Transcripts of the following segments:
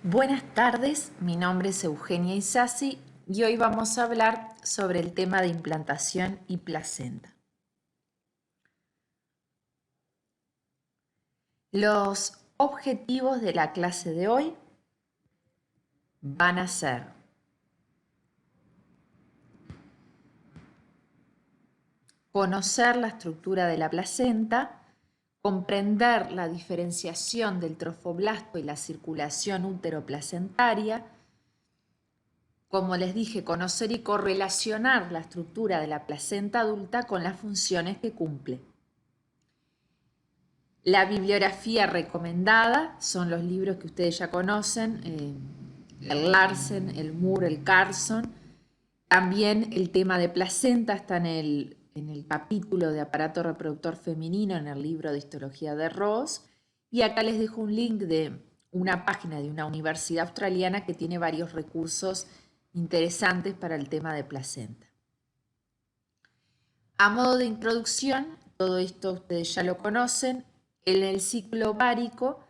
Buenas tardes, mi nombre es Eugenia Isasi y hoy vamos a hablar sobre el tema de implantación y placenta. Los objetivos de la clase de hoy van a ser conocer la estructura de la placenta, comprender la diferenciación del trofoblasto y la circulación útero-placentaria. Como les dije, conocer y correlacionar la estructura de la placenta adulta con las funciones que cumple. La bibliografía recomendada son los libros que ustedes ya conocen, el Larsen, el Moore, el Carson. También el tema de placenta está en el capítulo de aparato reproductor femenino en el libro de histología de Ross. Y acá les dejo un link de una página de una universidad australiana que tiene varios recursos interesantes para el tema de placenta. A modo de introducción, todo esto ustedes ya lo conocen, en el ciclo ovárico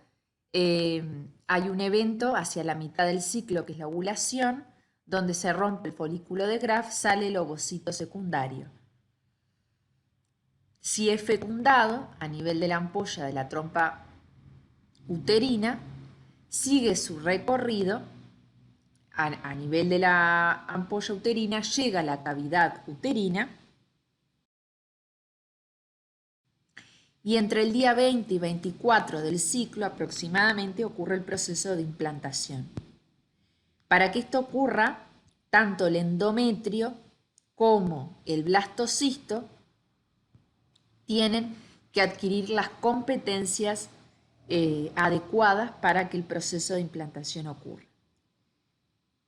hay un evento hacia la mitad del ciclo que es la ovulación, donde se rompe el folículo de Graf, sale el ovocito secundario. Si es fecundado a nivel de la ampolla de la trompa uterina, sigue su recorrido a nivel de la ampolla uterina, llega a la cavidad uterina y entre el día 20 y 24 del ciclo aproximadamente ocurre el proceso de implantación. Para que esto ocurra, tanto el endometrio como el blastocisto tienen que adquirir las competencias adecuadas para que el proceso de implantación ocurra.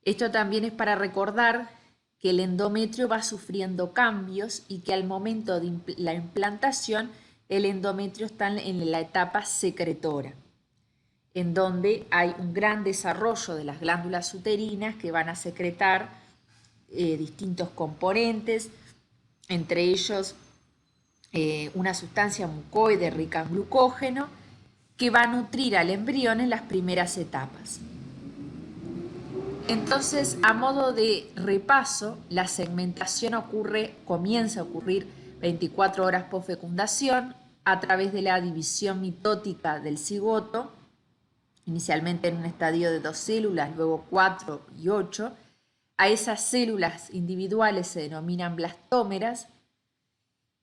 Esto también es para recordar que el endometrio va sufriendo cambios y que al momento de la implantación el endometrio está en la etapa secretora, en donde hay un gran desarrollo de las glándulas uterinas que van a secretar distintos componentes, entre ellos una sustancia mucoide rica en glucógeno que va a nutrir al embrión en las primeras etapas. Entonces, a modo de repaso, la segmentación comienza a ocurrir 24 horas post fecundación a través de la división mitótica del cigoto, inicialmente en un estadio de 2 células, luego 4 y 8. A esas células individuales se denominan blastómeras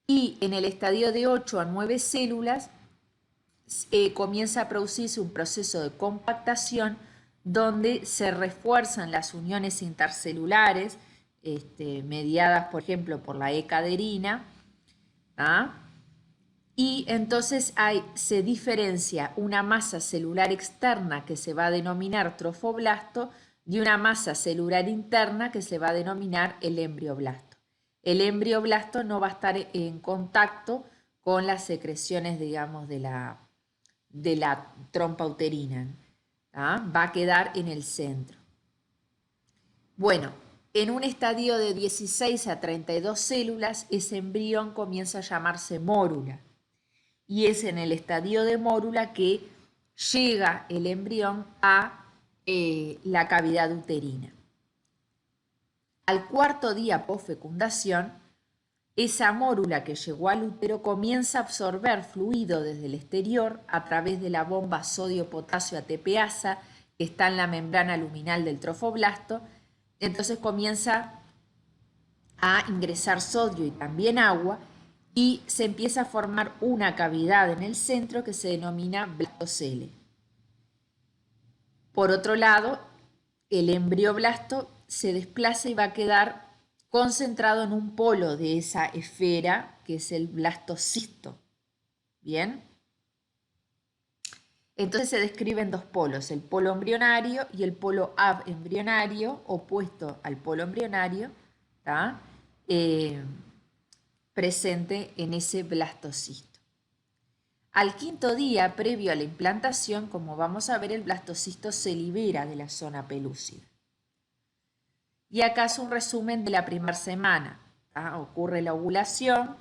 y en el estadio de 8 a 9 células comienza a producirse un proceso de compactación donde se refuerzan las uniones intercelulares mediadas, por ejemplo, por la E-caderina, y entonces se diferencia una masa celular externa que se va a denominar trofoblasto de una masa celular interna que se va a denominar el embrioblasto. El embrioblasto no va a estar en contacto con las secreciones, digamos, de la trompa uterina. Va a quedar en el centro. Bueno, en un estadio de 16 a 32 células, ese embrión comienza a llamarse mórula. Y es en el estadio de mórula que llega el embrión a la cavidad uterina. Al cuarto día post-fecundación, esa mórula que llegó al útero comienza a absorber fluido desde el exterior a través de la bomba sodio-potasio ATPasa que está en la membrana luminal del trofoblasto. Entonces comienza a ingresar sodio y también agua y se empieza a formar una cavidad en el centro que se denomina blastocele. Por otro lado, el embrioblasto se desplaza y va a quedar concentrado en un polo de esa esfera que es el blastocisto. ¿Bien? Entonces se describen dos polos, el polo embrionario y el polo abembrionario, opuesto al polo embrionario, presente en ese blastocisto. Al quinto día, previo a la implantación, como vamos a ver, el blastocisto se libera de la zona pelúcida. Y acá es un resumen de la primera semana. Ocurre la ovulación,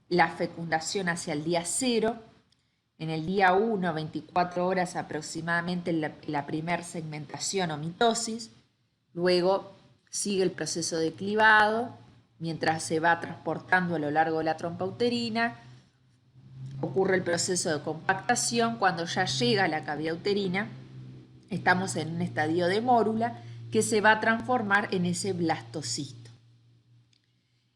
la fecundación hacia el día 0, En el día 1, 24 horas aproximadamente la primera segmentación o mitosis, luego sigue el proceso de clivado, mientras se va transportando a lo largo de la trompa uterina, ocurre el proceso de compactación. Cuando ya llega a la cavidad uterina, estamos en un estadio de mórula que se va a transformar en ese blastocisto.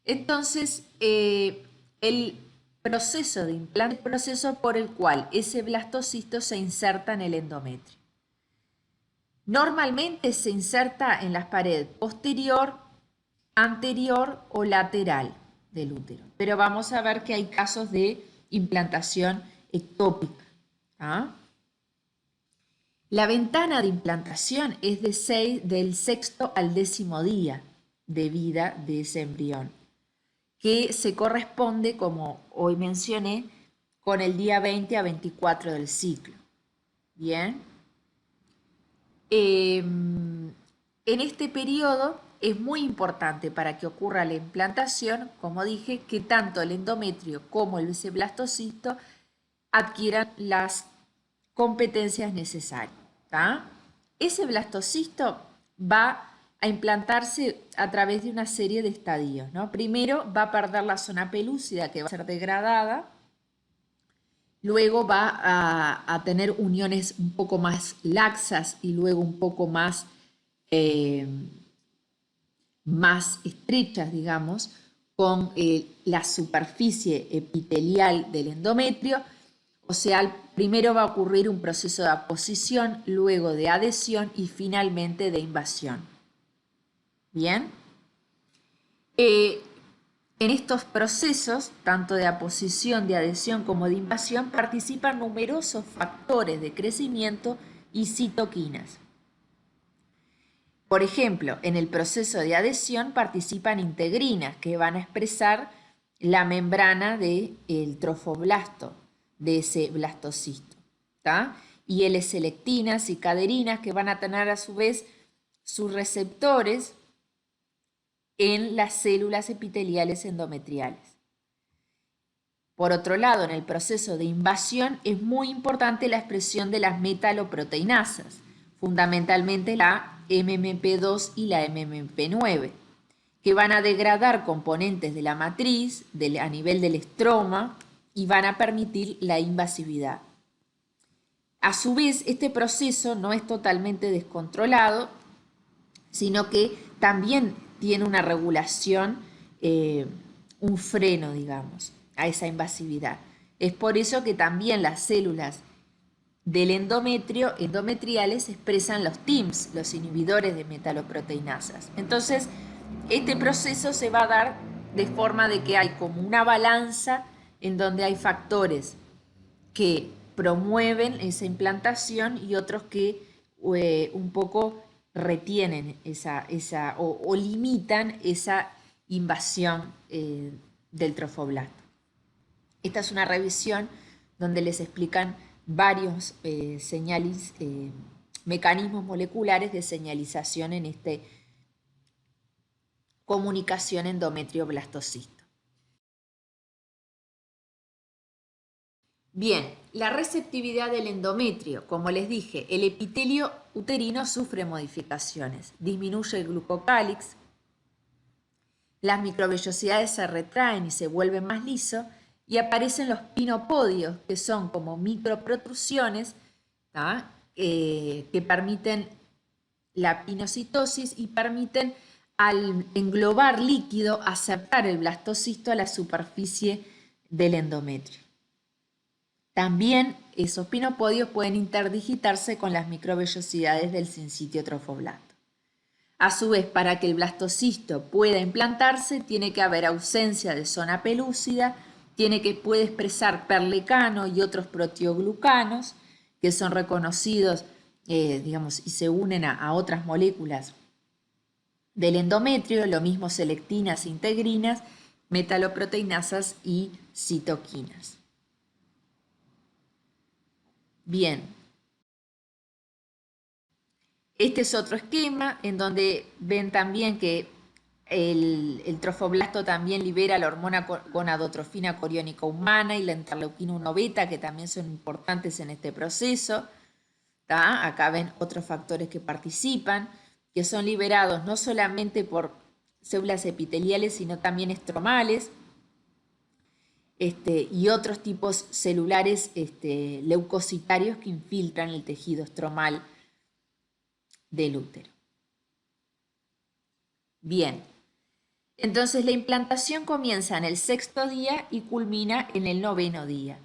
Entonces, el proceso de implante es el proceso por el cual ese blastocisto se inserta en el endometrio. Normalmente se inserta en las paredes posterior, anterior o lateral del útero, pero vamos a ver que hay casos de implantación ectópica. ¿Ah? La ventana de implantación es del sexto al 10º día de vida de ese embrión, que se corresponde, como hoy mencioné, con el día 20 a 24 del ciclo. Bien. En este periodo es muy importante para que ocurra la implantación, como dije, que tanto el endometrio como el blastocisto adquieran las competencias necesarias. ¿Tá? Ese blastocisto va a implantarse a través de una serie de estadios, ¿no? Primero va a perder la zona pelúcida, que va a ser degradada. Luego va a tener uniones un poco más laxas y luego un poco más estrechas, digamos, con la superficie epitelial del endometrio. O sea, primero va a ocurrir un proceso de aposición, luego de adhesión y finalmente de invasión. Bien. En estos procesos, tanto de aposición, de adhesión como de invasión, participan numerosos factores de crecimiento y citoquinas. Por ejemplo, en el proceso de adhesión participan integrinas que van a expresar la membrana del trofoblasto, de ese blastocisto. ¿Tá? Y L-selectinas y caderinas que van a tener a su vez sus receptores en las células epiteliales endometriales. Por otro lado, en el proceso de invasión es muy importante la expresión de las metaloproteinasas, fundamentalmente la MMP2 y la MMP9, que van a degradar componentes de la matriz a nivel del estroma y van a permitir la invasividad. A su vez, este proceso no es totalmente descontrolado, sino que también tiene una regulación, un freno, digamos, a esa invasividad. Es por eso que también las células del endometrio, endometriales, expresan los TIMs, los inhibidores de metaloproteinasas. Entonces, este proceso se va a dar de forma de que hay como una balanza en donde hay factores que promueven esa implantación y otros que un poco retienen o limitan esa invasión del trofoblasto. Esta es una revisión donde les explican varios mecanismos moleculares de señalización en esta comunicación endometrio-blastocisto. Bien, la receptividad del endometrio, como les dije, el epitelio uterino sufre modificaciones, disminuye el glucocálix, las microvellosidades se retraen y se vuelven más lisos y aparecen los pinopodios, que son como microprotrusiones que permiten la pinocitosis y permiten al englobar líquido acercar el blastocisto a la superficie del endometrio. También esos pinopodios pueden interdigitarse con las microvellosidades del sincitio trofoblasto. A su vez, para que el blastocisto pueda implantarse, tiene que haber ausencia de zona pelúcida, puede expresar perlecano y otros proteoglucanos, que son reconocidos, digamos, y se unen a otras moléculas del endometrio, lo mismo selectinas, integrinas, metaloproteinasas y citoquinas. Bien, este es otro esquema en donde ven también que El trofoblasto también libera la hormona gonadotrofina coriónica humana y la interleuquina 1 beta, que también son importantes en este proceso. ¿Tá? Acá ven otros factores que participan, que son liberados no solamente por células epiteliales, sino también estromales, y otros tipos celulares leucocitarios que infiltran el tejido estromal del útero. Bien, entonces la implantación comienza en el 6º día y culmina en el 9º día.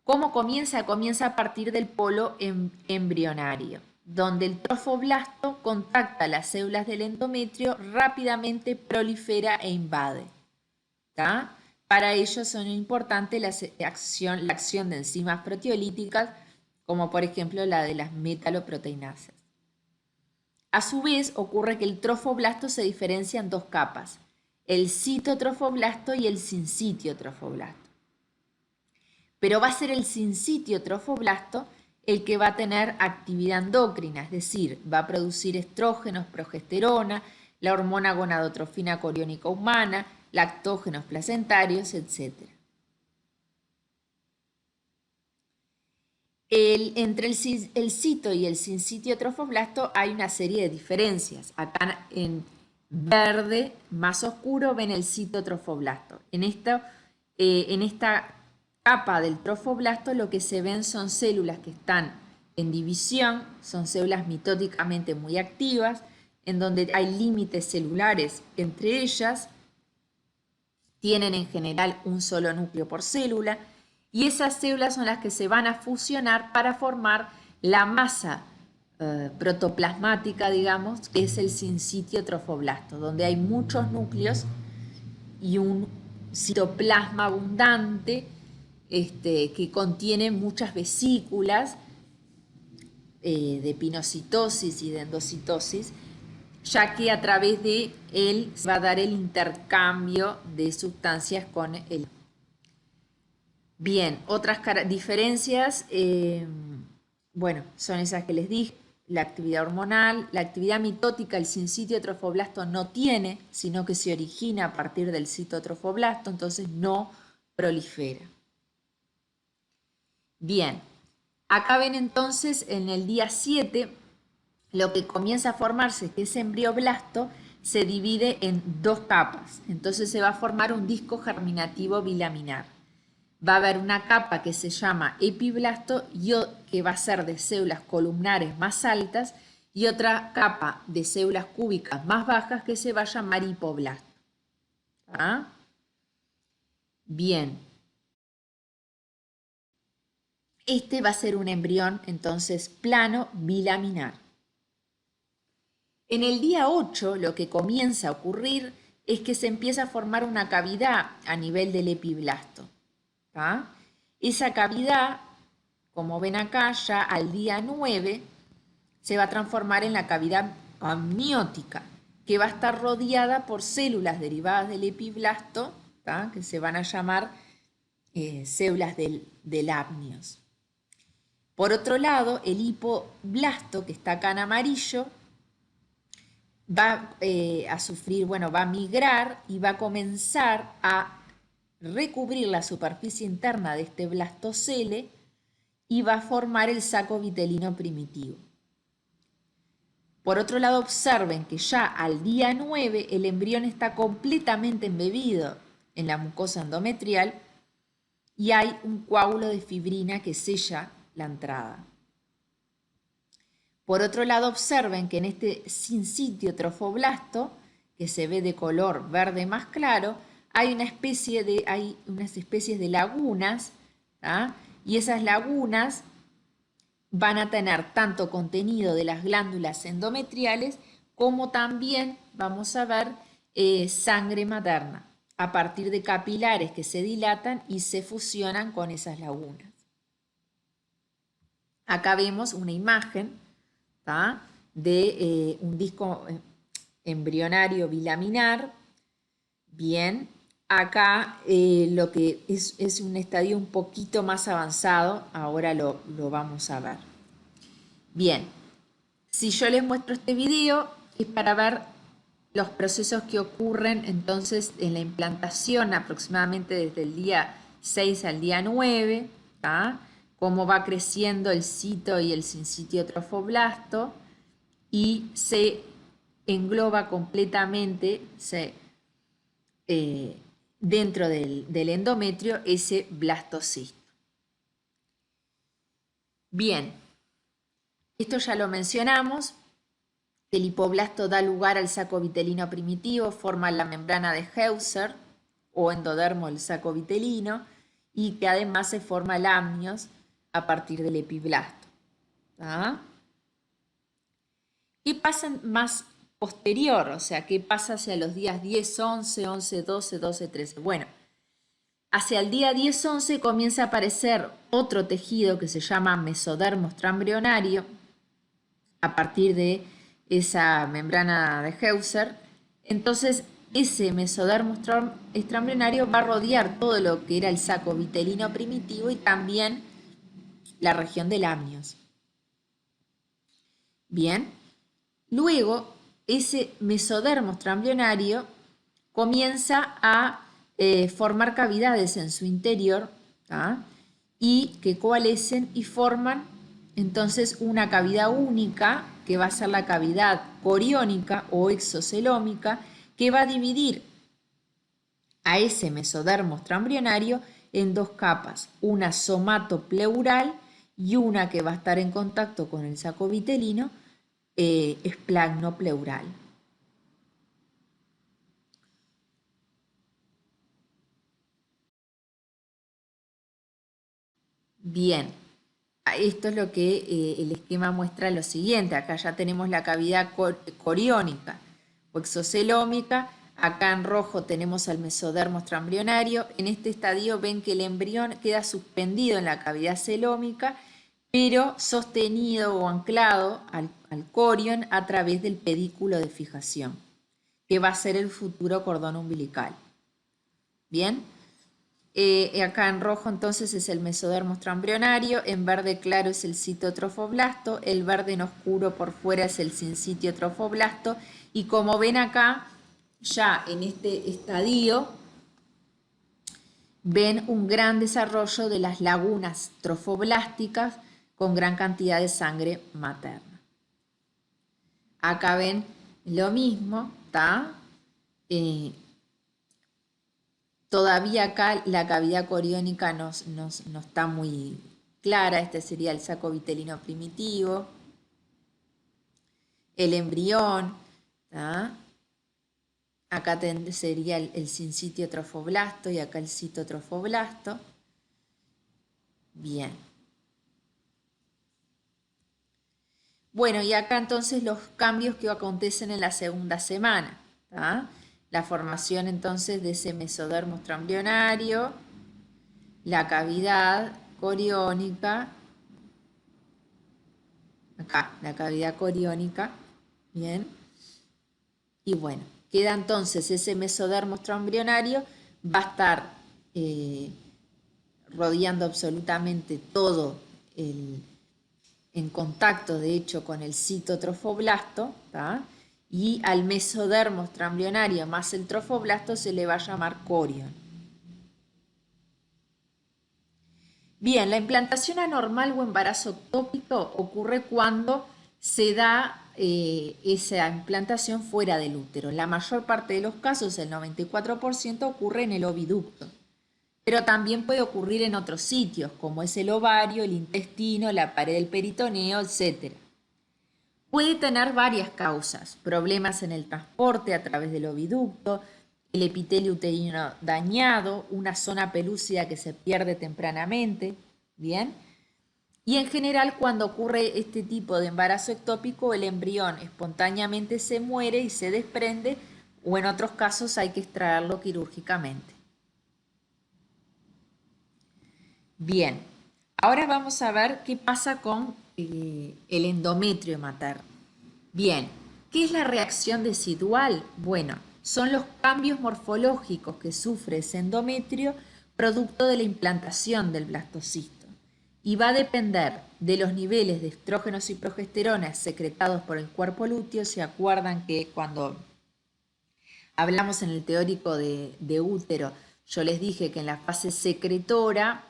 ¿Cómo comienza? Comienza a partir del polo embrionario, donde el trofoblasto contacta las células del endometrio, rápidamente prolifera e invade. ¿Tá? Para ello son importantes la acción de enzimas proteolíticas, como por ejemplo la de las metaloproteinasas. A su vez, ocurre que el trofoblasto se diferencia en dos capas, el citotrofoblasto y el sincitio trofoblasto. Pero va a ser el sincitio trofoblasto el que va a tener actividad endocrina, es decir, va a producir estrógenos, progesterona, la hormona gonadotrofina coriónica humana, lactógenos placentarios, etc. Entre el cito y el sincitio trofoblasto hay una serie de diferencias. Acá en verde más oscuro ven el citotrofoblasto. En esta capa del trofoblasto lo que se ven son células que están en división, son células mitóticamente muy activas, en donde hay límites celulares entre ellas, tienen en general un solo núcleo por célula, y esas células son las que se van a fusionar para formar la masa protoplasmática, digamos, que es el sincitio trofoblasto, donde hay muchos núcleos y un citoplasma abundante que contiene muchas vesículas de pinocitosis y de endocitosis, ya que a través de él se va a dar el intercambio de sustancias con el. Bien, otras diferencias, bueno, son esas que les dije, la actividad hormonal, la actividad mitótica, el sincitio trofoblasto no tiene, sino que se origina a partir del citotrofoblasto, entonces no prolifera. Bien, acá ven entonces en el día 7, lo que comienza a formarse, que es embrioblasto, se divide en dos capas. Entonces se va a formar un disco germinativo bilaminar. Va a haber una capa que se llama epiblasto, que va a ser de células columnares más altas, y otra capa de células cúbicas más bajas que se va a llamar hipoblasto. ¿Ah? Bien. Este va a ser un embrión, entonces, plano bilaminar. En el día 8 lo que comienza a ocurrir es que se empieza a formar una cavidad a nivel del epiblasto. ¿Tá? Esa cavidad, como ven acá, ya al día 9 se va a transformar en la cavidad amniótica, que va a estar rodeada por células derivadas del epiblasto, ¿tá? Que se van a llamar células del amnios. Por otro lado, el hipoblasto, que está acá en amarillo, va a sufrir, bueno, va a migrar y va a comenzar a recubrir la superficie interna de este blastocele y va a formar el saco vitelino primitivo. Por otro lado, observen que ya al día 9 el embrión está completamente embebido en la mucosa endometrial y hay un coágulo de fibrina que sella la entrada. Por otro lado, observen que en este sincitio trofoblasto, que se ve de color verde más claro, hay unas especies de lagunas, ¿tá? Y esas lagunas van a tener tanto contenido de las glándulas endometriales como también vamos a ver sangre materna a partir de capilares que se dilatan y se fusionan con esas lagunas. Acá vemos una imagen, ¿tá? De un disco embrionario bilaminar. Bien, acá lo que es un estadio un poquito más avanzado, ahora lo vamos a ver. Bien, si yo les muestro este video es para ver los procesos que ocurren entonces en la implantación aproximadamente desde el día 6 al día 9, ¿tá? Cómo va creciendo el cito y el sincitio trofoblasto y se engloba completamente dentro del endometrio ese blastocisto. Bien, esto ya lo mencionamos. El hipoblasto da lugar al saco vitelino primitivo, forma la membrana de Heuser o endodermo del saco vitelino y que además se forma el amnios a partir del epiblasto. ¿Ah? ¿Qué pasa más posterior? O sea, ¿qué pasa hacia los días 10, 11, 11, 12, 12, 13? Bueno, hacia el día 10, 11 comienza a aparecer otro tejido que se llama mesodermo extraembrionario a partir de esa membrana de Heuser. Entonces, ese mesodermo extraembrionario va a rodear todo lo que era el saco vitelino primitivo y también la región del amnios. Bien, luego ese mesodermo extraembrionario comienza a formar cavidades en su interior, ¿tá? Y que coalescen y forman entonces una cavidad única que va a ser la cavidad coriónica o exocelómica, que va a dividir a ese mesodermo extraembrionario en dos capas, una somatopleural y una que va a estar en contacto con el saco vitelino, esplagnopleural. Bien, esto es lo que el esquema muestra lo siguiente. Acá ya tenemos la cavidad coriónica o exocelómica. Acá en rojo tenemos al mesodermo extraembrionario. En este estadio ven que el embrión queda suspendido en la cavidad celómica, pero sostenido o anclado al corión a través del pedículo de fijación, que va a ser el futuro cordón umbilical. Bien. Acá en rojo entonces es el mesodermo extraembrionario, en verde claro es el citotrofoblasto, el verde en oscuro por fuera es el sincitio trofoblasto y como ven acá, ya en este estadio, ven un gran desarrollo de las lagunas trofoblásticas con gran cantidad de sangre materna. Acá ven lo mismo, ¿está? Todavía acá la cavidad coriónica no está muy clara. Este sería el saco vitelino primitivo, el embrión, ¿tá? Acá sería el sincitio trofoblasto y acá el citotrofoblasto. Bien. Bueno, y acá entonces los cambios que acontecen en la segunda semana, ¿tá? La formación entonces de ese mesodermo extraembrionario, la cavidad coriónica, acá la cavidad coriónica, bien, y bueno, queda entonces ese mesodermo extraembrionario, va a estar rodeando absolutamente todo en contacto de hecho con el citotrofoblasto, ¿tá? Y al mesodermo extraembrionario más el trofoblasto se le va a llamar corión. Bien, la implantación anormal o embarazo ectópico ocurre cuando se da esa implantación fuera del útero. En la mayor parte de los casos, el 94%, ocurre en el oviducto, pero también puede ocurrir en otros sitios, como es el ovario, el intestino, la pared del peritoneo, etc. Puede tener varias causas: problemas en el transporte a través del oviducto, el epitelio uterino dañado, una zona pelúcida que se pierde tempranamente, ¿bien? Y en general cuando ocurre este tipo de embarazo ectópico, el embrión espontáneamente se muere y se desprende, o en otros casos hay que extraerlo quirúrgicamente. Bien, ahora vamos a ver qué pasa con el endometrio materno. Bien, ¿qué es la reacción decidual? Bueno, son los cambios morfológicos que sufre ese endometrio producto de la implantación del blastocisto y va a depender de los niveles de estrógenos y progesterona secretados por el cuerpo lúteo. ¿Se acuerdan que cuando hablamos en el teórico de útero, yo les dije que en la fase secretora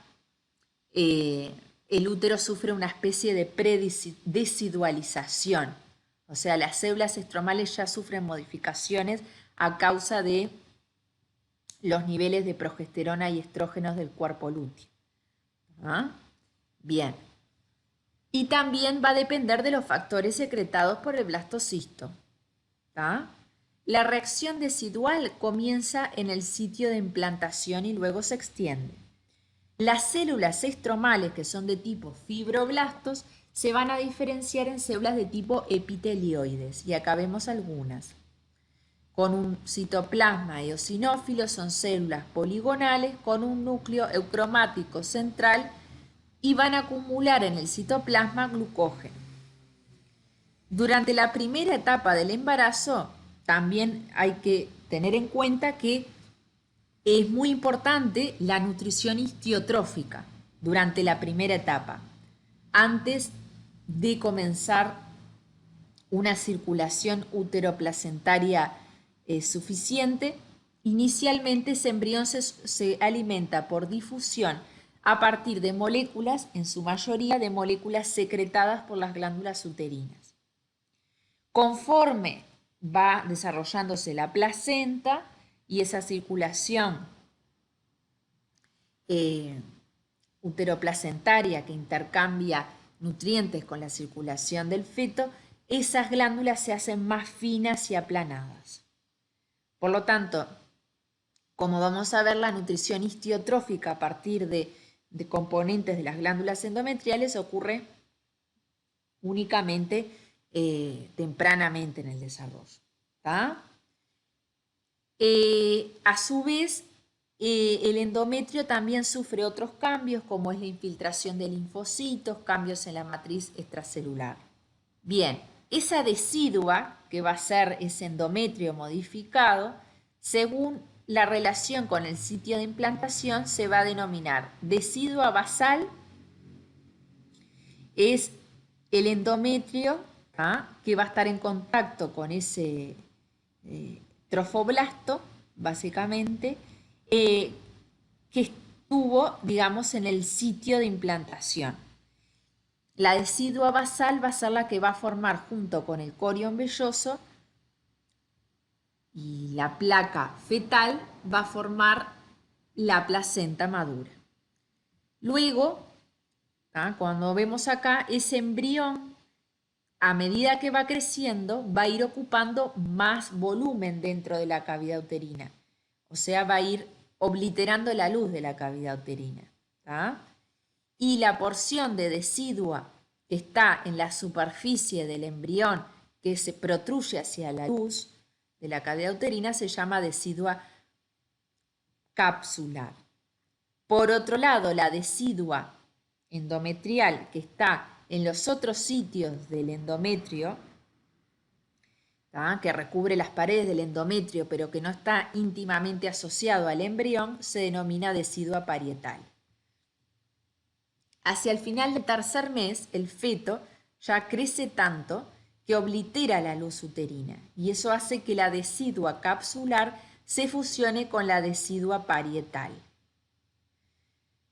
el útero sufre una especie de predesidualización, o sea, las células estromales ya sufren modificaciones a causa de los niveles de progesterona y estrógenos del cuerpo lúteo. ¿Ah? Bien. Y también va a depender de los factores secretados por el blastocisto. ¿Ah? La reacción decidual comienza en el sitio de implantación y luego se extiende. Las células estromales, que son de tipo fibroblastos, se van a diferenciar en células de tipo epitelioides, y acá vemos algunas. Con un citoplasma eosinófilo son células poligonales con un núcleo eucromático central y van a acumular en el citoplasma glucógeno. Durante la primera etapa del embarazo también hay que tener en cuenta que es muy importante la nutrición histiotrófica durante la primera etapa, antes de comenzar una circulación uteroplacentaria suficiente. Inicialmente ese embrión se alimenta por difusión a partir de moléculas, en su mayoría de moléculas secretadas por las glándulas uterinas. Conforme va desarrollándose la placenta y esa circulación uteroplacentaria que intercambia nutrientes con la circulación del feto, esas glándulas se hacen más finas y aplanadas. Por lo tanto, como vamos a ver, la nutrición histiotrófica a partir de componentes de las glándulas endometriales ocurre únicamente tempranamente en el desarrollo. ¿Tá? A su vez, el endometrio también sufre otros cambios, como es la infiltración de linfocitos, cambios en la matriz extracelular. Bien, esa decidua, que va a ser ese endometrio modificado, según la relación con el sitio de implantación, se va a denominar decidua basal. Es el endometrio que va a estar en contacto con ese trofoblasto, básicamente, que estuvo, digamos, en el sitio de implantación. La decidua basal va a ser la que va a formar junto con el corion velloso, y la placa fetal va a formar la placenta madura. Luego, cuando vemos acá, ese embrión, a medida que va creciendo, va a ir ocupando más volumen dentro de la cavidad uterina. O sea, va a ir obliterando la luz de la cavidad uterina. Y la porción de decidua que está en la superficie del embrión, que se protruye hacia la luz de la cavidad uterina, se llama decidua capsular. Por otro lado, la decidua endometrial que está en los otros sitios del endometrio, que recubre las paredes del endometrio pero que no está íntimamente asociado al embrión, se denomina decidua parietal. Hacia el final del tercer mes, el feto ya crece tanto que oblitera la luz uterina, y eso hace que la decidua capsular se fusione con la decidua parietal.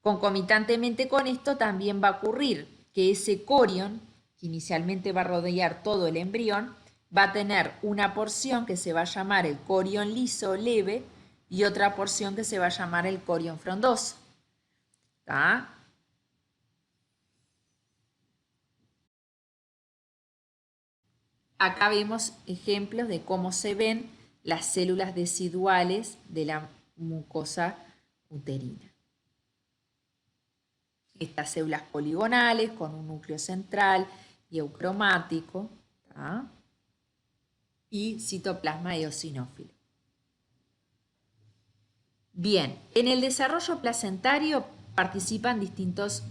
Concomitantemente con esto también va a ocurrir que ese corion, que inicialmente va a rodear todo el embrión, va a tener una porción que se va a llamar el corion liso o leve y otra porción que se va a llamar el corion frondoso. ¿Tá? Acá vemos ejemplos de cómo se ven las células deciduales de la mucosa uterina. Estas células poligonales con un núcleo central y eucromático, y citoplasma eosinófilo. Bien, en el desarrollo placentario participan distintos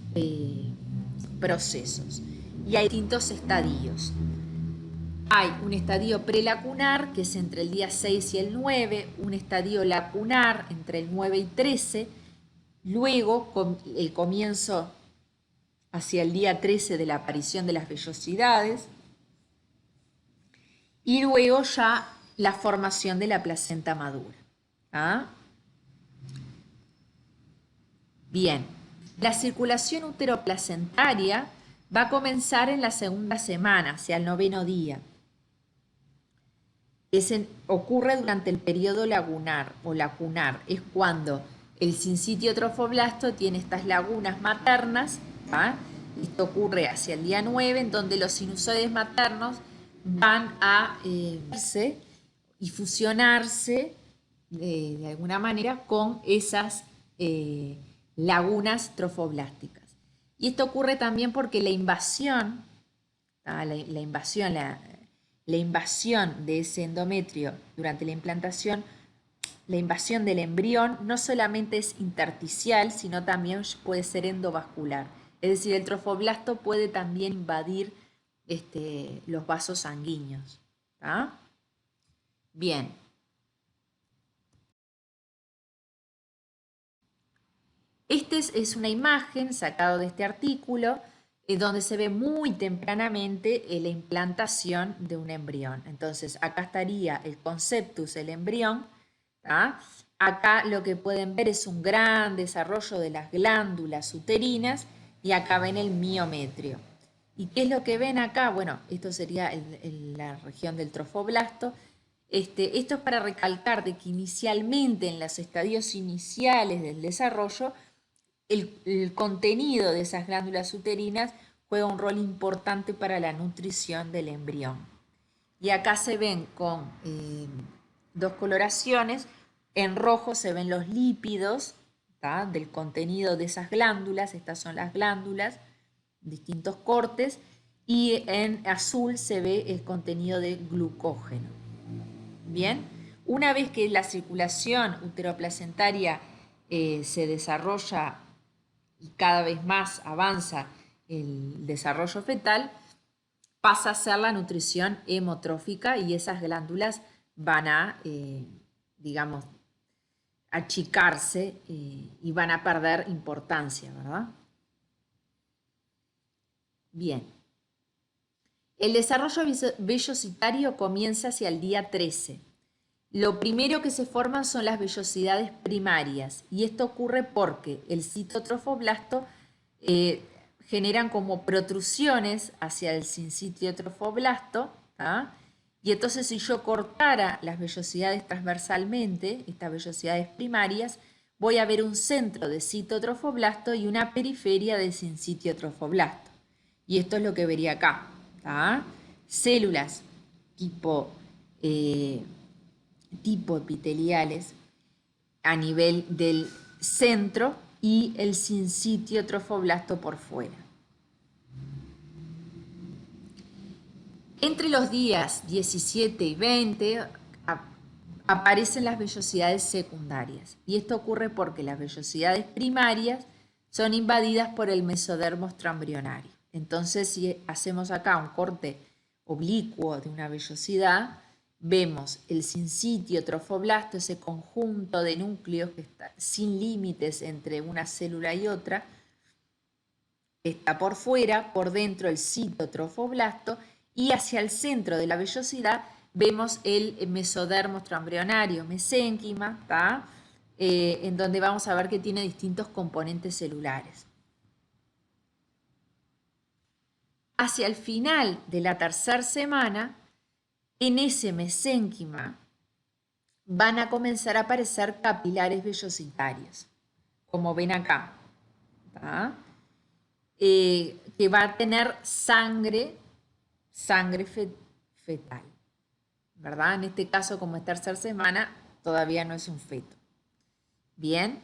procesos y hay distintos estadios. Hay un estadio prelacunar, que es entre el día 6 y el 9, un estadio lacunar entre el 9 y 13, luego con el comienzo hacia el día 13 de la aparición de las vellosidades, y luego ya la formación de la placenta madura. ¿Ah? Bien, la circulación uteroplacentaria va a comenzar en la segunda semana, hacia el 9º día. Ocurre durante el periodo lagunar o lacunar, es cuando el sincitio trofoblasto tiene estas lagunas maternas, ¿va? Esto ocurre hacia el día 9, en donde los sinusoides maternos van a irse y fusionarse de alguna manera con esas lagunas trofoblásticas. Y esto ocurre también porque la invasión, la invasión de ese endometrio durante la implantación, la invasión del embrión no solamente es intersticial, sino también puede ser endovascular. Es decir, el trofoblasto puede también invadir los vasos sanguíneos. ¿Tá? Bien. Esta es una imagen sacada de este artículo donde se ve muy tempranamente la implantación de un embrión. Entonces, acá estaría el conceptus, el embrión. ¿Tá? Acá lo que pueden ver es un gran desarrollo de las glándulas uterinas y acá ven el miometrio. ¿Y qué es lo que ven acá? Bueno, esto sería la región del trofoblasto. Esto es para recalcar de que inicialmente, en los estadios iniciales del desarrollo, el contenido de esas glándulas uterinas juega un rol importante para la nutrición del embrión. Y acá se ven con dos coloraciones. En rojo se ven los lípidos, ¿tá? Del contenido de esas glándulas. Estas son las glándulas, distintos cortes. Y en azul se ve el contenido de glucógeno. Bien, una vez que la circulación uteroplacentaria se desarrolla y cada vez más avanza el desarrollo fetal, pasa a ser la nutrición hemotrófica y esas glándulas van a, digamos, achicarse y van a perder importancia, ¿verdad? Bien. El desarrollo vellositario comienza hacia el día 13. Lo primero que se forman son las vellosidades primarias y esto ocurre porque el citotrofoblasto generan como protrusiones hacia el sincitio trofoblasto, ¿tá? Y entonces si yo cortara las vellosidades transversalmente, estas vellosidades primarias, voy a ver un centro de citotrofoblasto y una periferia de sincitio trofoblasto. Y esto es lo que vería acá, ¿tá? Células tipo epiteliales a nivel del centro y el sincitio trofoblasto por fuera. Entre los días 17 y 20 aparecen las vellosidades secundarias y esto ocurre porque las vellosidades primarias son invadidas por el mesodermo extraembrionario. Entonces, si hacemos acá un corte oblicuo de una vellosidad, vemos el sincitio trofoblasto, ese conjunto de núcleos que está sin límites entre una célula y otra, está por fuera, por dentro el citotrofoblasto, y hacia el centro de la vellosidad vemos el mesodermo extraembrionario, mesénquima, ¿tá? En donde vamos a ver que tiene distintos componentes celulares. Hacia el final de la tercera semana, en ese mesénquima van a comenzar a aparecer capilares vellositarios, como ven acá, ¿tá? Que va a tener sangre fetal, ¿verdad? En este caso, como es tercera semana, todavía no es un feto. Bien.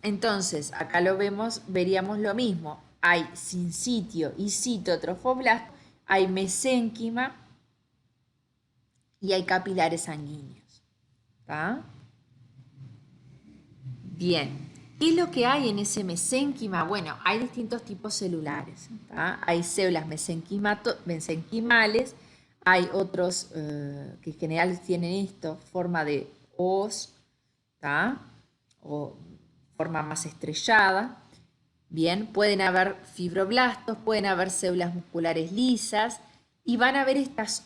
Entonces, acá lo vemos, veríamos lo mismo. Hay sincitio y citotrofoblasto, hay mesénquima y hay capilares sanguíneos. ¿Tá? Bien. ¿Qué es lo que hay en ese mesénquima? Bueno, hay distintos tipos celulares. ¿Tá? Hay células mesenquimales, hay otros que en general tienen esto, forma de hoz, ¿tá? O forma más estrellada. Bien, pueden haber fibroblastos, pueden haber células musculares lisas y van a haber estas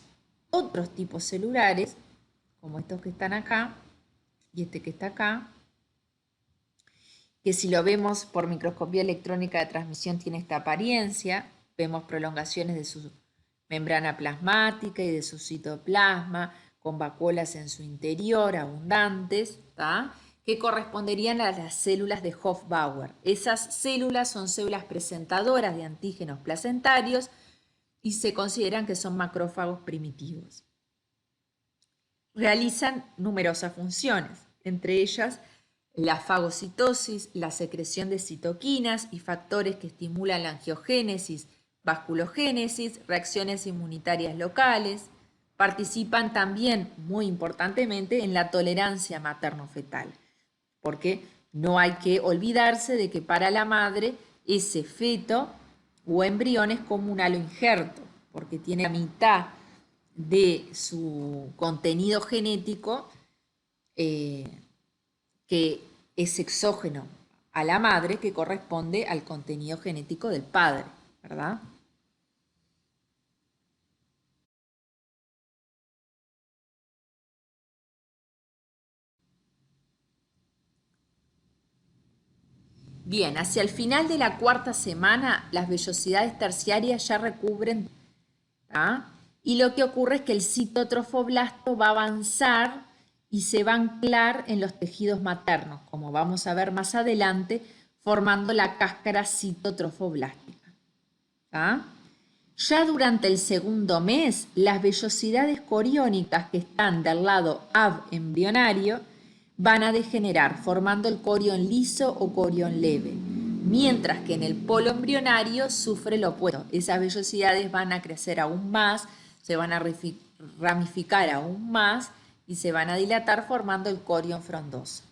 otros tipos celulares, como estos que están acá y este que está acá, que si lo vemos por microscopía electrónica de transmisión tiene esta apariencia. Vemos prolongaciones de su membrana plasmática y de su citoplasma, con vacuolas en su interior abundantes, ¿tá? Que corresponderían a las células de Hofbauer. Esas células son células presentadoras de antígenos placentarios y se consideran que son macrófagos primitivos. Realizan numerosas funciones, entre ellas la fagocitosis, la secreción de citoquinas y factores que estimulan la angiogénesis, vasculogénesis, reacciones inmunitarias locales. Participan también, muy importantemente, en la tolerancia materno-fetal, porque no hay que olvidarse de que para la madre ese feto o embrión es como un halo injerto, porque tiene la mitad de su contenido genético que es exógeno a la madre, que corresponde al contenido genético del padre, ¿verdad? Bien, hacia el final de la cuarta semana, las vellosidades terciarias ya recubren, ¿tá? Y lo que ocurre es que el citotrofoblasto va a avanzar y se va a anclar en los tejidos maternos, como vamos a ver más adelante, formando la cáscara citotrofoblástica, ¿tá? Ya durante el segundo mes, las vellosidades coriónicas que están del lado abembrionario van a degenerar, formando el corión liso o corión leve, mientras que en el polo embrionario sufre lo opuesto. Esas vellosidades van a crecer aún más, se van a ramificar aún más y se van a dilatar formando el corión frondoso.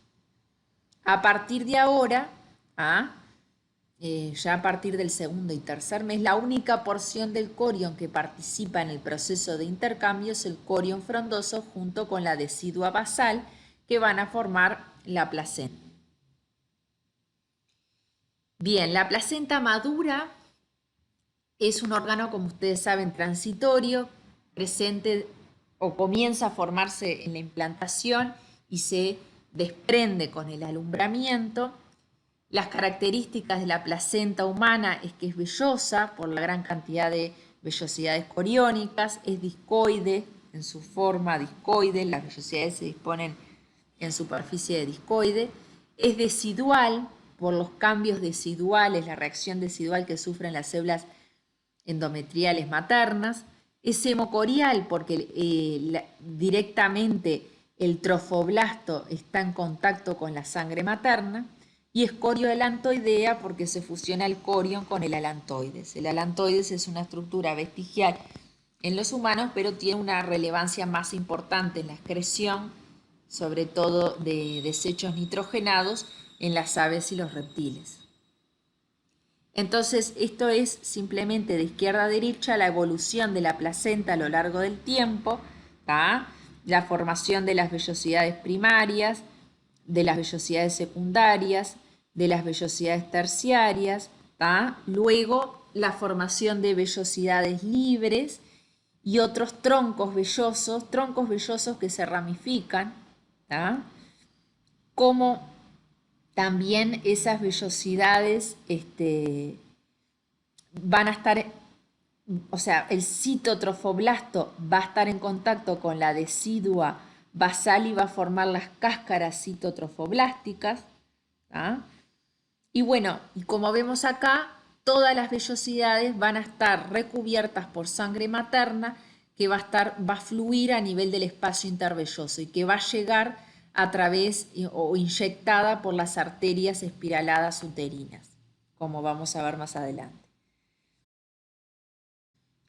A partir de ahora, ya a partir del segundo y tercer mes, la única porción del corión que participa en el proceso de intercambio es el corión frondoso junto con la decidua basal, que van a formar la placenta. Bien, la placenta madura es un órgano, como ustedes saben, transitorio, presente o comienza a formarse en la implantación y se desprende con el alumbramiento. Las características de la placenta humana es que es vellosa por la gran cantidad de vellosidades coriónicas, es discoide en su forma discoide, las vellosidades se disponen en superficie de discoide, es decidual por los cambios deciduales, la reacción decidual que sufren las células endometriales maternas, es hemocorial porque directamente el trofoblasto está en contacto con la sangre materna, y es corioalantoidea porque se fusiona el corión con el alantoides. El alantoides es una estructura vestigial en los humanos, pero tiene una relevancia más importante en la excreción, sobre todo de desechos nitrogenados en las aves y los reptiles. Entonces, esto es simplemente de izquierda a derecha la evolución de la placenta a lo largo del tiempo, ¿tá? La formación de las vellosidades primarias, de las vellosidades secundarias, de las vellosidades terciarias, ¿tá? Luego la formación de vellosidades libres y otros troncos vellosos que se ramifican, ¿tá? Como también esas vellosidades van a estar, o sea, el citotrofoblasto va a estar en contacto con la decidua basal y va a formar las cáscaras citotrofoblásticas, ¿tá? Y bueno, y como vemos acá, todas las vellosidades van a estar recubiertas por sangre materna que va a fluir a nivel del espacio intervelloso y que va a llegar a través o inyectada por las arterias espiraladas uterinas, como vamos a ver más adelante.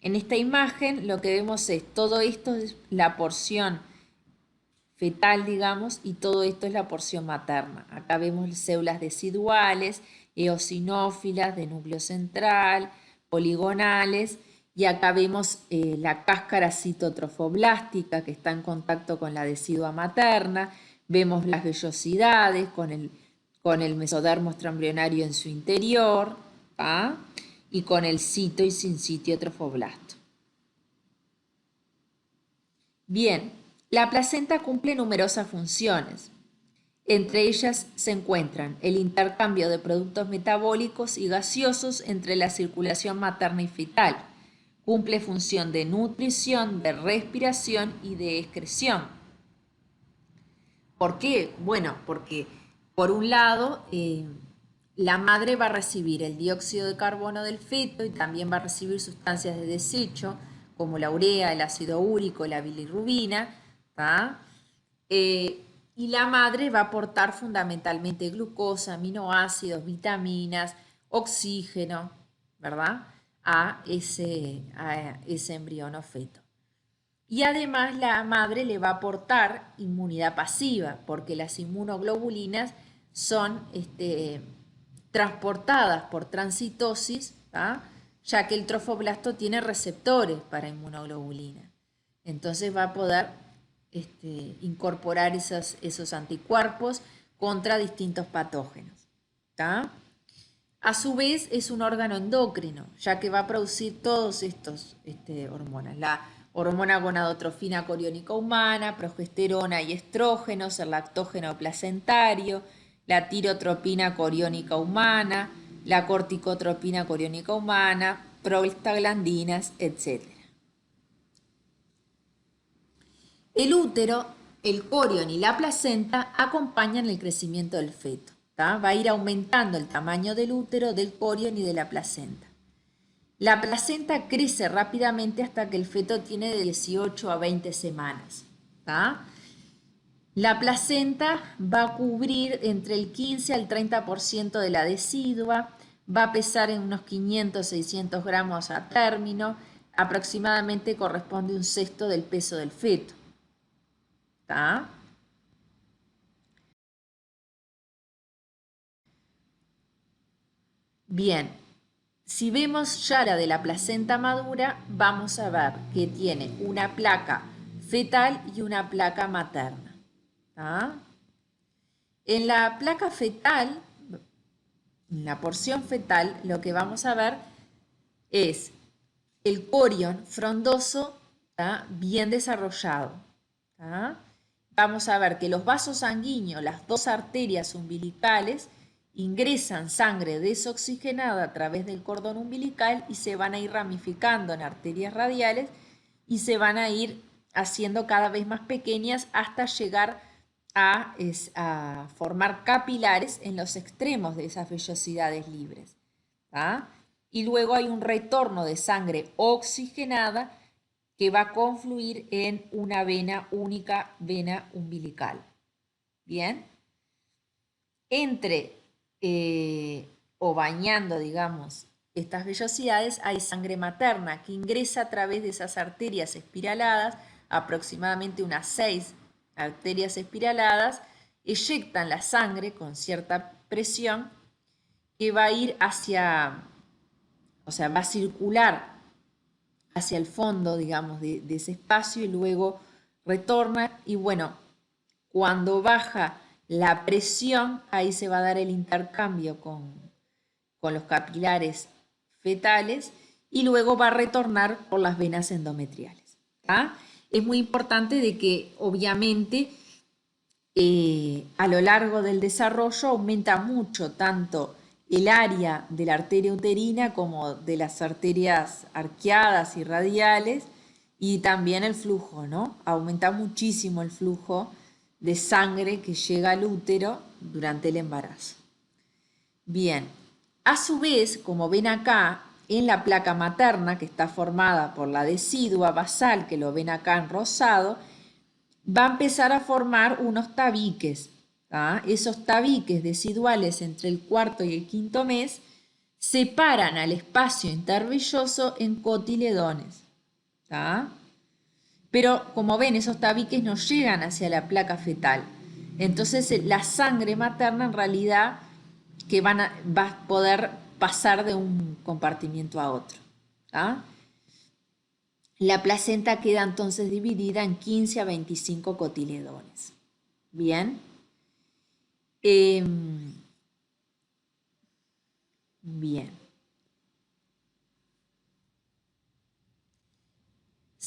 En esta imagen lo que vemos es todo esto es la porción fetal, digamos, y todo esto es la porción materna. Acá vemos células deciduales, eosinófilas de núcleo central, poligonales, y acá vemos la cáscara citotrofoblástica que está en contacto con la decidua materna. Vemos las vellosidades con el mesodermo extraembrionario en su interior, ¿tá? Y con el cito y sincitio trofoblasto. Bien, la placenta cumple numerosas funciones. Entre ellas se encuentran el intercambio de productos metabólicos y gaseosos entre la circulación materna y fetal. Cumple función de nutrición, de respiración y de excreción. ¿Por qué? Bueno, porque por un lado la madre va a recibir el dióxido de carbono del feto y también va a recibir sustancias de desecho como la urea, el ácido úrico, la bilirrubina, ¿tá? Y la madre va a aportar fundamentalmente glucosa, aminoácidos, vitaminas, oxígeno, ¿verdad? A ese embrión o feto. Y además la madre le va a aportar inmunidad pasiva, porque las inmunoglobulinas son transportadas por transitosis, ¿tá? Ya que el trofoblasto tiene receptores para inmunoglobulina. Entonces va a poder incorporar esos anticuerpos contra distintos patógenos. ¿Tá? A su vez es un órgano endocrino, ya que va a producir todos estos hormonas. La hormona gonadotrofina coriónica humana, progesterona y estrógenos, el lactógeno placentario, la tirotropina coriónica humana, la corticotropina coriónica humana, prostaglandinas, etc. El útero, el corión y la placenta acompañan el crecimiento del feto. ¿Tá? Va a ir aumentando el tamaño del útero, del corión y de la placenta. La placenta crece rápidamente hasta que el feto tiene de 18 a 20 semanas. ¿Tá? La placenta va a cubrir entre el 15 al 30% de la decidua, va a pesar en unos 500-600 gramos a término, aproximadamente corresponde un sexto del peso del feto. ¿Tá? Bien, si vemos ya la de la placenta madura, vamos a ver que tiene una placa fetal y una placa materna. ¿Tá? En la placa fetal, en la porción fetal, lo que vamos a ver es el corión frondoso, ¿tá? Bien desarrollado. ¿Tá? Vamos a ver que los vasos sanguíneos, las dos arterias umbilicales, ingresan sangre desoxigenada a través del cordón umbilical y se van a ir ramificando en arterias radiales y se van a ir haciendo cada vez más pequeñas hasta llegar a formar capilares en los extremos de esas vellosidades libres. ¿Tá? Y luego hay un retorno de sangre oxigenada que va a confluir en una vena única, vena umbilical. Bien, entre o bañando, digamos, estas vellosidades hay sangre materna que ingresa a través de esas arterias espiraladas, aproximadamente unas 6 arterias espiraladas, eyectan la sangre con cierta presión que va a ir hacia, o sea, va a circular hacia el fondo, digamos, de ese espacio y luego retorna y bueno, cuando baja la presión, ahí se va a dar el intercambio con los capilares fetales y luego va a retornar por las venas endometriales. ¿Tá? Es muy importante de que obviamente a lo largo del desarrollo aumenta mucho tanto el área de la arteria uterina como de las arterias arqueadas y radiales y también el flujo, ¿no? Aumenta muchísimo el flujo de sangre que llega al útero durante el embarazo. Bien, a su vez, como ven acá, en la placa materna, que está formada por la decidua basal, que lo ven acá en rosado, va a empezar a formar unos tabiques. ¿Tá? Esos tabiques deciduales entre el cuarto y el quinto mes separan al espacio intervelloso en cotiledones. ¿Tá? Pero como ven, esos tabiques no llegan hacia la placa fetal. Entonces la sangre materna en realidad que va a poder pasar de un compartimiento a otro. ¿Tá? La placenta queda entonces dividida en 15 a 25 cotiledones. Bien. Bien.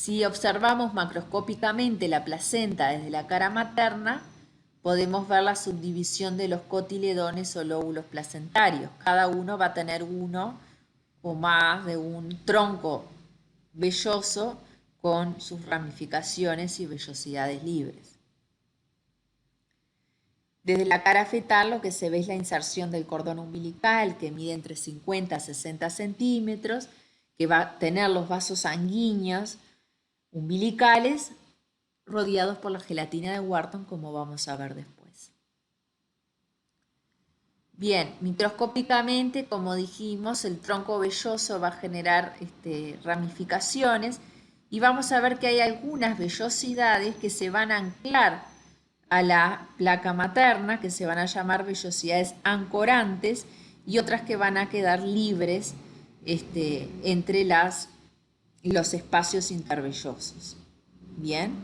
Si observamos macroscópicamente la placenta desde la cara materna, podemos ver la subdivisión de los cotiledones o lóbulos placentarios. Cada uno va a tener uno o más de un tronco velloso con sus ramificaciones y vellosidades libres. Desde la cara fetal lo que se ve es la inserción del cordón umbilical, que mide entre 50 a 60 centímetros, que va a tener los vasos sanguíneos umbilicales rodeados por la gelatina de Wharton, como vamos a ver después. Bien, microscópicamente, como dijimos, el tronco velloso va a generar ramificaciones y vamos a ver que hay algunas vellosidades que se van a anclar a la placa materna, que se van a llamar vellosidades ancorantes, y otras que van a quedar libres entre los espacios intervellosos. Bien.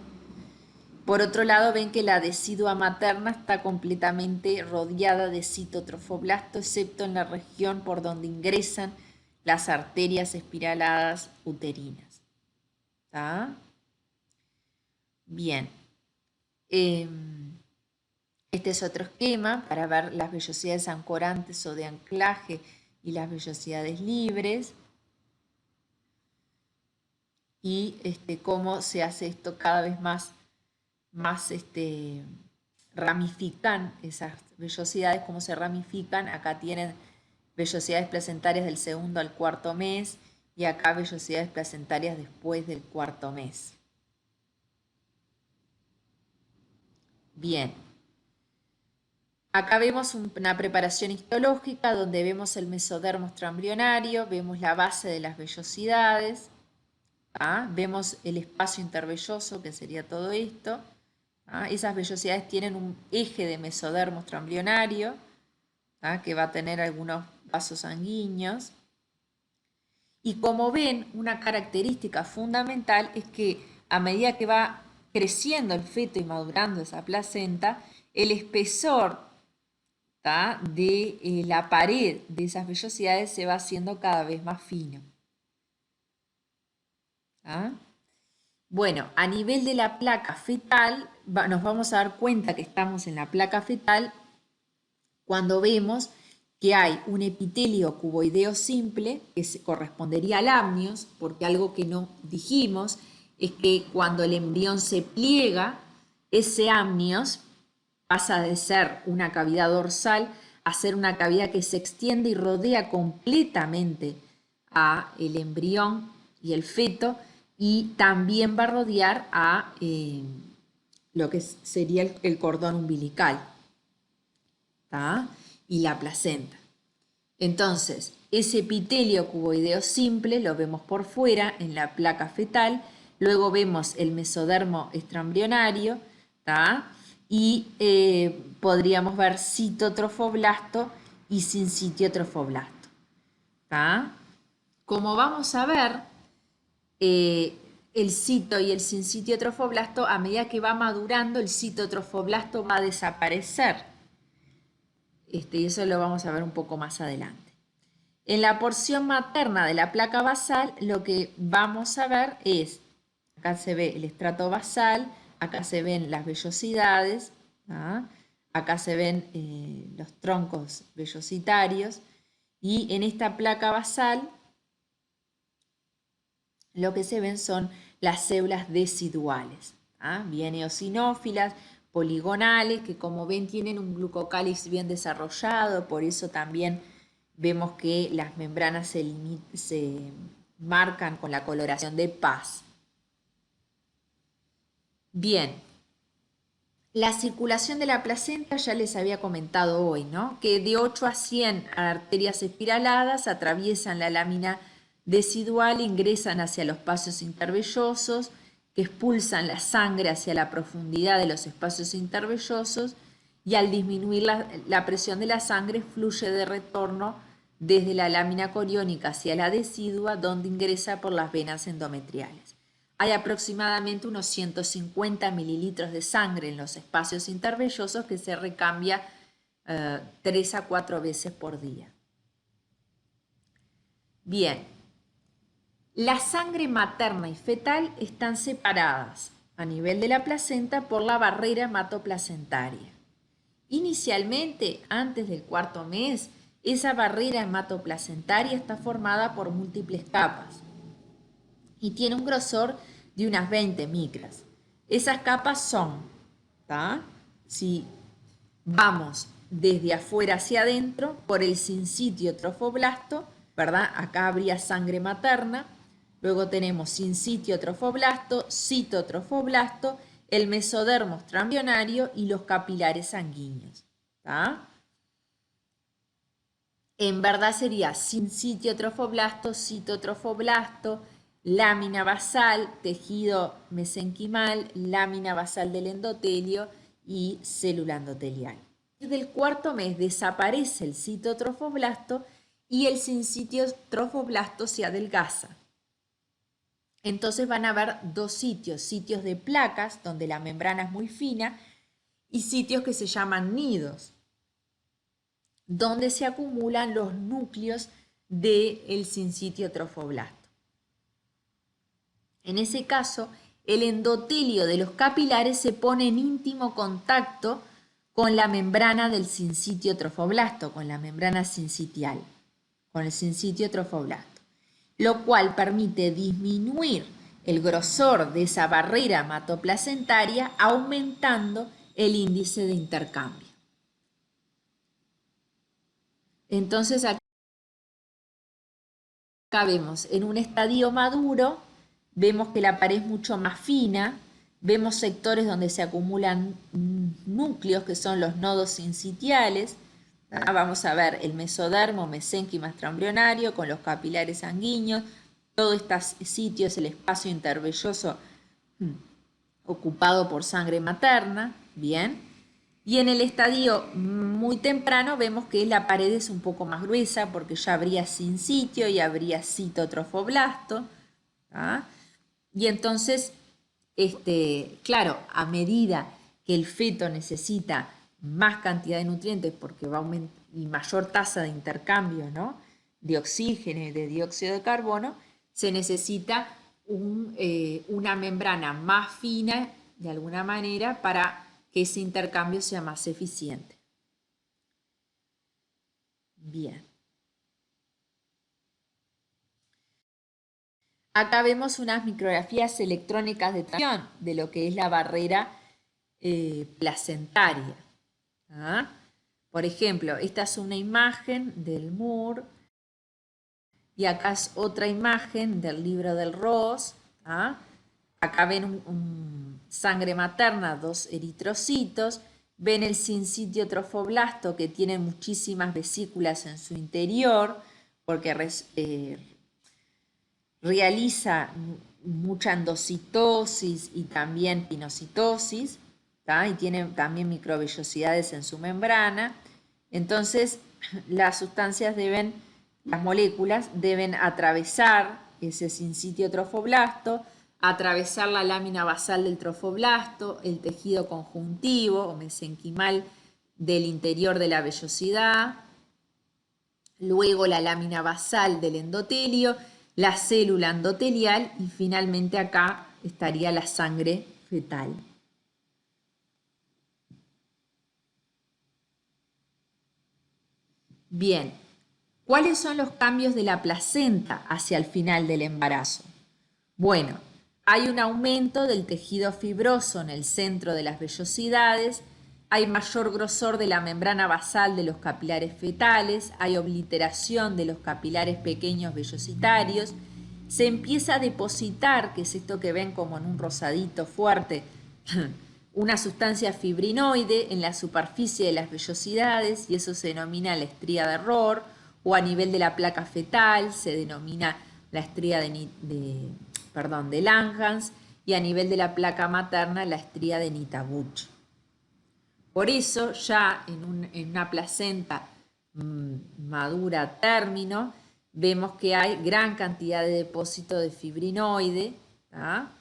Por otro lado, ven que la decidua materna está completamente rodeada de citotrofoblasto, excepto en la región por donde ingresan las arterias espiraladas uterinas. ¿Está? Bien. Este es otro esquema para ver las vellosidades ancorantes o de anclaje y las vellosidades libres. Y cómo se hace esto cada vez más ramifican esas vellosidades, cómo se ramifican. Acá tienen vellosidades placentarias del segundo al cuarto mes y acá vellosidades placentarias después del cuarto mes. Bien. Acá vemos una preparación histológica donde vemos el mesodermo extraembrionario, vemos la base de las vellosidades, vemos el espacio intervelloso, que sería todo esto. Esas vellosidades tienen un eje de mesodermo extraembrionario, que va a tener algunos vasos sanguíneos. Y como ven, una característica fundamental es que a medida que va creciendo el feto y madurando esa placenta, el espesor de la pared de esas vellosidades se va haciendo cada vez más fino. Bueno, a nivel de la placa fetal, nos vamos a dar cuenta que estamos en la placa fetal cuando vemos que hay un epitelio cuboideo simple, que correspondería al amnios, porque algo que no dijimos es que cuando el embrión se pliega, ese amnios pasa de ser una cavidad dorsal a ser una cavidad que se extiende y rodea completamente al embrión y el feto, y también va a rodear a lo que sería el cordón umbilical y la placenta. Entonces, ese epitelio cuboideo simple lo vemos por fuera en la placa fetal, luego vemos el mesodermo extraembrionario, y podríamos ver citotrofoblasto y sincitiotrofoblasto. Como vamos a ver, el cito y el sincitiotrofoblasto, a medida que va madurando, el citotrofoblasto va a desaparecer. Y eso lo vamos a ver un poco más adelante. En la porción materna de la placa basal, lo que vamos a ver es, acá se ve el estrato basal, acá se ven las vellosidades, acá se ven los troncos vellositarios, y en esta placa basal lo que se ven son las células deciduales, bien eosinófilas, poligonales, que como ven tienen un glucocáliz bien desarrollado, por eso también vemos que las membranas se marcan con la coloración de paz. Bien, la circulación de la placenta ya les había comentado hoy, ¿no? Que de 8 a 100 arterias espiraladas atraviesan la lámina decidual, ingresan hacia los pasos intervellosos, que expulsan la sangre hacia la profundidad de los espacios intervellosos, y al disminuir la presión de la sangre fluye de retorno desde la lámina coriónica hacia la decidua, donde ingresa por las venas endometriales. Hay aproximadamente unos 150 mililitros de sangre en los espacios intervellosos que se recambia 3 a 4 veces por día. Bien, La sangre materna y fetal están separadas a nivel de la placenta por la barrera hematoplacentaria. Inicialmente, antes del cuarto mes, esa barrera hematoplacentaria está formada por múltiples capas y tiene un grosor de unas 20 micras. Esas capas son, ¿tá? Si vamos desde afuera hacia adentro, por el sincitio trofoblasto, ¿verdad? Acá habría sangre materna. Luego tenemos sincitio trofoblasto, citotrofoblasto, el mesodermo extraembrionario y los capilares sanguíneos. ¿Tá? En verdad sería sincitio trofoblasto, citotrofoblasto, lámina basal, tejido mesenquimal, lámina basal del endotelio y célula endotelial. Desde el cuarto mes desaparece el citotrofoblasto y el sincitio trofoblasto se adelgaza. Entonces van a haber dos sitios de placas, donde la membrana es muy fina, y sitios que se llaman nidos, donde se acumulan los núcleos del sincitio trofoblasto. En ese caso, el endotelio de los capilares se pone en íntimo contacto con la membrana del sincitio trofoblasto, con la membrana sincitial, con el sincitio trofoblasto, lo cual permite disminuir el grosor de esa barrera hematoplacentaria aumentando el índice de intercambio. Entonces acá vemos en un estadio maduro, vemos que la pared es mucho más fina, vemos sectores donde se acumulan núcleos que son los nodos sincitiales. Vamos a ver el mesodermo, mesénquima extraembrionario con los capilares sanguíneos. Todo este sitio es el espacio intervelloso ocupado por sangre materna. Bien. Y en el estadio muy temprano vemos que la pared es un poco más gruesa porque ya habría sincitio y habría citotrofoblasto. ¿Ah? Y entonces, claro, a medida que el feto necesita más cantidad de nutrientes porque va a aumentar y mayor tasa de intercambio, ¿no?, de oxígeno y de dióxido de carbono, se necesita una membrana más fina, de alguna manera, para que ese intercambio sea más eficiente. Bien. Acá vemos unas micrografías electrónicas de tracción de lo que es la barrera placentaria. ¿Ah? Por ejemplo, esta es una imagen del Moore y acá es otra imagen del libro del Ross. ¿Ah? Acá ven sangre materna, dos eritrocitos. Ven el sincitio trofoblasto que tiene muchísimas vesículas en su interior porque realiza mucha endocitosis y también pinocitosis, ¿tá? Y tiene también microvellosidades en su membrana. Entonces, las moléculas deben atravesar ese sincitio trofoblasto, atravesar la lámina basal del trofoblasto, el tejido conjuntivo o mesenquimal del interior de la vellosidad, luego la lámina basal del endotelio, la célula endotelial y finalmente acá estaría la sangre fetal. Bien, ¿cuáles son los cambios de la placenta hacia el final del embarazo? Bueno, hay un aumento del tejido fibroso en el centro de las vellosidades, hay mayor grosor de la membrana basal de los capilares fetales, hay obliteración de los capilares pequeños vellositarios, se empieza a depositar, que es esto que ven como en un rosadito fuerte, una sustancia fibrinoide en la superficie de las vellosidades y eso se denomina la estría de Rohr, o a nivel de la placa fetal se denomina la estría de Langhans y a nivel de la placa materna la estría de Nitabuch. Por eso ya en una placenta madura a término vemos que hay gran cantidad de depósito de fibrinoide, ¿tá?,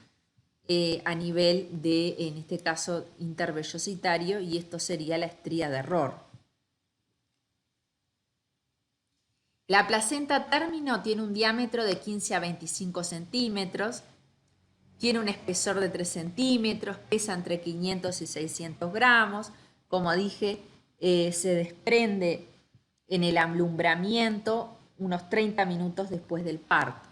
a nivel de, en este caso, intervellositario, y esto sería la estría de Rohr. La placenta término tiene un diámetro de 15 a 25 centímetros, tiene un espesor de 3 centímetros, pesa entre 500 y 600 gramos. Como dije, se desprende en el alumbramiento unos 30 minutos después del parto.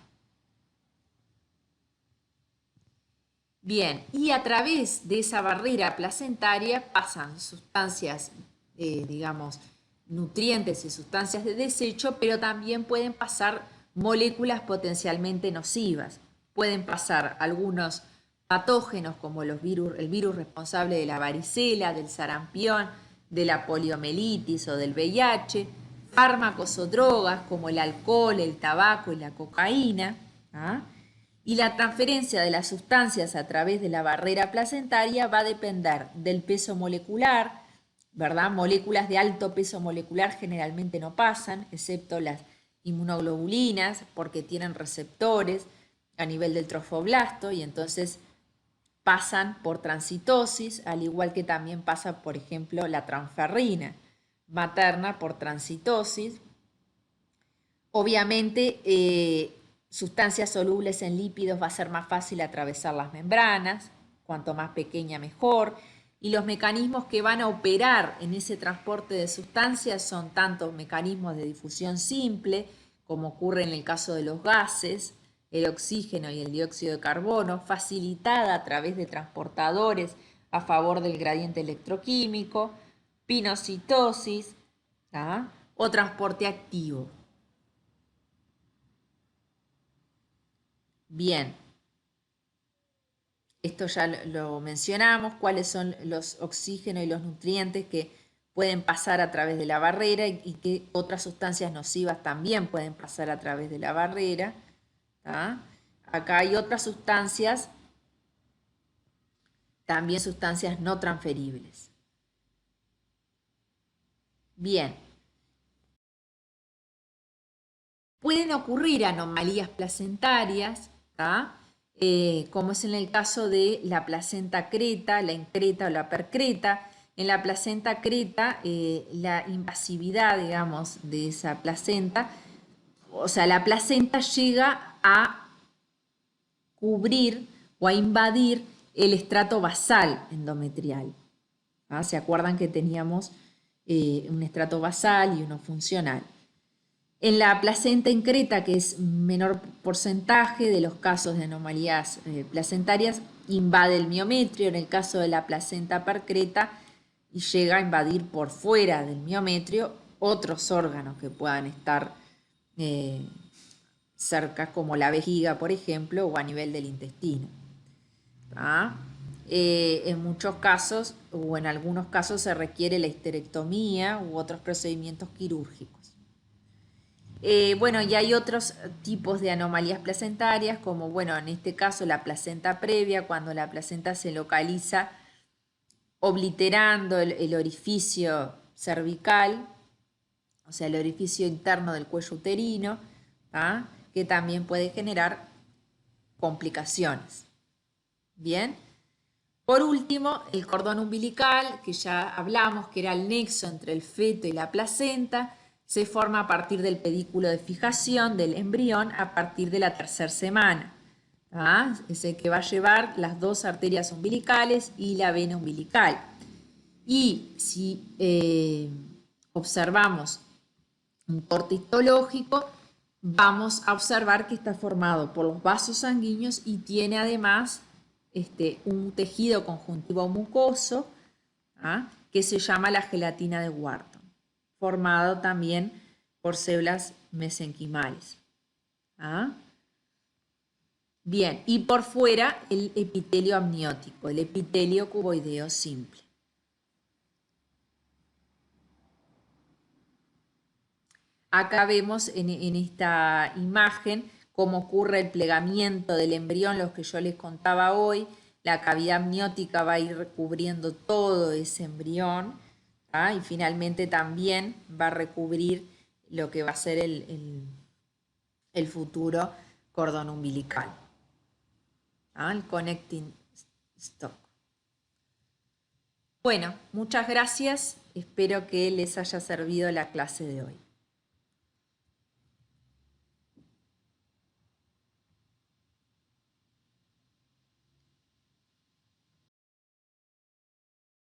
Bien, y a través de esa barrera placentaria pasan sustancias, digamos, nutrientes y sustancias de desecho, pero también pueden pasar moléculas potencialmente nocivas. Pueden pasar algunos patógenos como el virus responsable de la varicela, del sarampión, de la poliomielitis o del VIH, fármacos o drogas como el alcohol, el tabaco y la cocaína, ¿ah? Y la transferencia de las sustancias a través de la barrera placentaria va a depender del peso molecular, ¿verdad? Moléculas de alto peso molecular generalmente no pasan, excepto las inmunoglobulinas, porque tienen receptores a nivel del trofoblasto y entonces pasan por transitosis, al igual que también pasa, por ejemplo, la transferrina materna por transitosis. Obviamente, sustancias solubles en lípidos va a ser más fácil atravesar las membranas, cuanto más pequeña mejor, y los mecanismos que van a operar en ese transporte de sustancias son tanto mecanismos de difusión simple, como ocurre en el caso de los gases, el oxígeno y el dióxido de carbono, facilitada a través de transportadores a favor del gradiente electroquímico, pinocitosis, ¿tá? O transporte activo. Bien, esto ya lo mencionamos, cuáles son los oxígenos y los nutrientes que pueden pasar a través de la barrera y qué otras sustancias nocivas también pueden pasar a través de la barrera. ¿Tá? Acá hay otras sustancias, también sustancias no transferibles. Bien. Pueden ocurrir anomalías placentarias, ¿tá? Como es en el caso de la placenta creta, la increta o la percreta. En la placenta creta, la invasividad, digamos, de esa placenta, o sea, la placenta llega a cubrir o a invadir el estrato basal endometrial. ¿Ah? ¿Se acuerdan que teníamos un estrato basal y uno funcional? En la placenta increta, que es menor porcentaje de los casos de anomalías placentarias, invade el miometrio. En el caso de la placenta percreta, y llega a invadir por fuera del miometrio otros órganos que puedan estar cerca, como la vejiga, por ejemplo, o a nivel del intestino. En muchos casos, o en algunos casos, se requiere la histerectomía u otros procedimientos quirúrgicos. Bueno, y hay otros tipos de anomalías placentarias, como, bueno, en este caso la placenta previa, cuando la placenta se localiza obliterando el orificio cervical, o sea, el orificio interno del cuello uterino, ¿tá? Que también puede generar complicaciones. Bien. Por último, el cordón umbilical, que ya hablamos, que era el nexo entre el feto y la placenta, se forma a partir del pedículo de fijación del embrión a partir de la tercera semana. ¿Ah? Es el que va a llevar las dos arterias umbilicales y la vena umbilical. Y si observamos un corte histológico, vamos a observar que está formado por los vasos sanguíneos y tiene además un tejido conjuntivo mucoso, ¿ah? Que se llama la gelatina de Wharton, formado también por células mesenquimales. ¿Ah? Bien, y por fuera el epitelio amniótico, el epitelio cuboideo simple. Acá vemos en esta imagen cómo ocurre el plegamiento del embrión, lo que yo les contaba hoy. La cavidad amniótica va a ir recubriendo todo ese embrión, ¿ah? Y finalmente también va a recubrir lo que va a ser el futuro cordón umbilical, ¿ah? El connecting stock. Bueno, muchas gracias. Espero que les haya servido la clase de hoy.